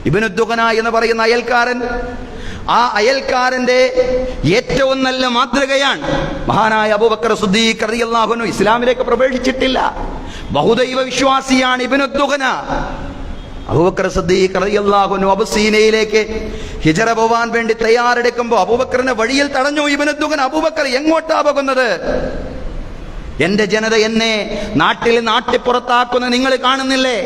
ഇബ്നു ദുഗന എന്ന് പറയുന്ന അയൽക്കാരൻ, ആ അയൽക്കാരന്റെ ഏറ്റവും നല്ല മാതൃകയാണ് മഹാനായ അബൂബക്കർ സിദ്ദീഖ് റളിയല്ലാഹു അൻഹു. ഇസ്ലാമിലേക്ക് പ്രവേശിച്ചിട്ടില്ല, ബഹുദൈവ വിശ്വാസിയാണ് ഇബ്നു ദുഗന. അബൂബക്കർ സിദ്ദീഖ് റളിയല്ലാഹു അൻഹു അബസീനയിലേക്ക് ഹിജറ പോവാൻ വേണ്ടി തയ്യാറെടുക്കുമ്പോൾ അബൂബക്കറിനെ വഴിയിൽ തടഞ്ഞു ഇബ്നു ദുഗന. അബൂബക്കർ എങ്ങോട്ടാ പോകുന്നത്? എന്റെ ജനത എന്നെ നാട്ടിപ്പുറത്താക്കുന്ന നിങ്ങൾ കാണുന്നില്ലേ?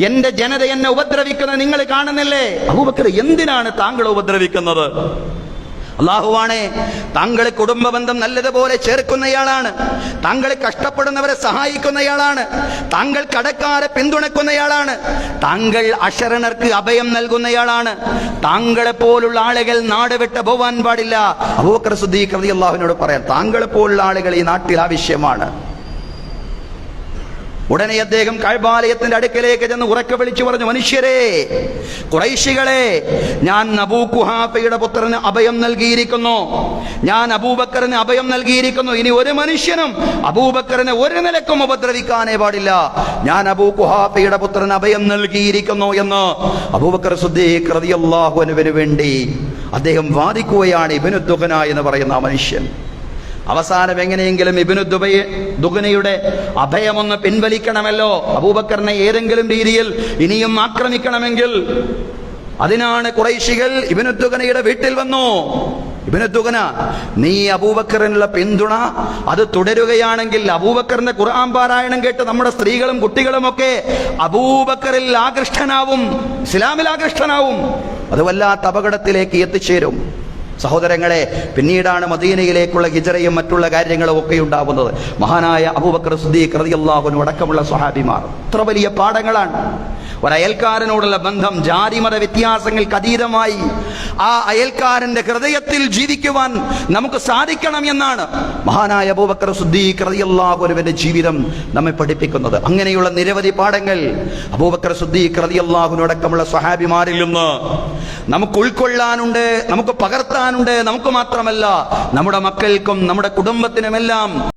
എന്റെ ജനത എന്നെ ഉപദ്രവിക്കുന്ന നിങ്ങൾ കാണുന്നില്ലേ? അബൂബക്കർ, എന്തിനാണ് താങ്കൾ ഉപദ്രവിക്കുന്നത്? അല്ലാഹുവാണ് താങ്കളെ കുടുംബ ബന്ധം നല്ലതുപോലെ ചേർക്കുന്നയാളാണ്, താങ്കൾ കഷ്ടപ്പെടുന്നവരെ സഹായിക്കുന്നയാളാണ്, താങ്കൾ കടക്കാരെ പിന്തുണക്കുന്നയാളാണ്, താങ്കൾ അശരണർക്ക് അഭയം നൽകുന്നയാളാണ്. താങ്കളെ പോലുള്ള ആളുകൾ നാട് വിട്ട് പോവാൻ പാടില്ല. അബൂബക്കർ സിദ്ദീഖ് റളിയല്ലാഹുവിനോട് പറയാം, താങ്കളെ പോലുള്ള ആളുകൾ ഈ നാട്ടിൽ ആവശ്യമാണ്. ഉടനെ അദ്ദേഹം കഅബാലയത്തിന്റെ അടുക്കലേക്ക് ചെന്ന് ഉറക്കെ വിളിച്ചു പറഞ്ഞു, മനുഷ്യരെ, ഖുറൈശികളെ, ഞാൻ അബൂ ഖുഹാഫയുടെ പുത്രന് അഭയം നൽകിയിരിക്കുന്നു, ഞാൻ അബൂബക്കറിന് അഭയം നൽകിയിരിക്കുന്നു. ഇനി ഒരു മനുഷ്യനും അബൂബക്കറിനെ ഒരു നിലക്കും ഉപദ്രവിക്കാനേ പാടില്ല. ഞാൻ അബൂ ഖുഹാഫയുടെ പുത്രന് അഭയം നൽകിയിരിക്കുന്നു എന്ന് അബൂബക്കർ സിദ്ദീഖ് റളിയല്ലാഹു അൻഹുവിന് വേണ്ടി അദ്ദേഹം വാദിക്കുകയാണ് ഇബ്നു ദുഗന എന്ന് പറയുന്ന ആ മനുഷ്യൻ. അവസാനം എങ്ങനെയെങ്കിലും ഇബ്നു ദുഗനയുടെ അഭയമൊന്ന് പിൻവലിക്കണമല്ലോ, അബൂബക്കറിനെ ഏതെങ്കിലും രീതിയിൽ ഇനിയും ആക്രമിക്കണമെങ്കിൽ. അതിനാണ് ഖുറൈശികൾ ഇബ്നു ദുഗനയുടെ വീട്ടിൽ വന്നു. ഇബ്നു ദുഗന, നീ അബൂബക്കറിനുള്ള പിന്തുണ അത് തുടരുകയാണെങ്കിൽ അബൂബക്കറിന്റെ ഖുർആൻ പാരായണം കേട്ട് നമ്മുടെ സ്ത്രീകളും കുട്ടികളും ഒക്കെ അബൂബക്കറിൽ ആകൃഷ്ടനാവും, ഇസ്ലാമിൽ ആകൃഷ്ടനാവും. അത് വല്ലാത്ത അപകടത്തിലേക്ക് എത്തിച്ചേരും. സഹോദരങ്ങളെ, പിന്നീടാണ് മദീനയിലേക്കുള്ള ഹിജറയും മറ്റുള്ള കാര്യങ്ങളും ഒക്കെ ഉണ്ടാവുന്നത്. മഹാനായ അബൂബക്കർ സിദ്ദീഖ് റളിയല്ലാഹു അൻഹു അടക്കമുള്ള സ്വഹാബിമാർ, എത്ര വലിയ പാഠങ്ങളാണ്. ഒരയൽക്കാരനോടുള്ള ബന്ധം ജാതിമത വ്യത്യാസങ്ങൾക്ക് അതീതമായി ആ അയൽക്കാരന്റെ ഹൃദയത്തിൽ ജീവിക്കുവാൻ നമുക്ക് സാധിക്കണം എന്നാണ് മഹാനായ അബൂബക്കർ സിദ്ദീഖ് റളിയല്ലാഹു അൻഹുവിന്റെ ജീവിതം നമ്മെ പഠിപ്പിക്കുന്നത്. അങ്ങനെയുള്ള നിരവധി പാഠങ്ങൾ അബൂബക്കർ സിദ്ദീഖ് റളിയല്ലാഹു അൻഹു അടക്കമുള്ള സ്വഹാബിമാരിൽ നിന്ന് നമുക്ക് ഉൾക്കൊള്ളാനുണ്ട്, നമുക്ക് പകർത്താനുണ്ട്. നമുക്ക് മാത്രമല്ല, നമ്മുടെ മക്കൾക്കും നമ്മുടെ കുടുംബത്തിനുമെല്ലാം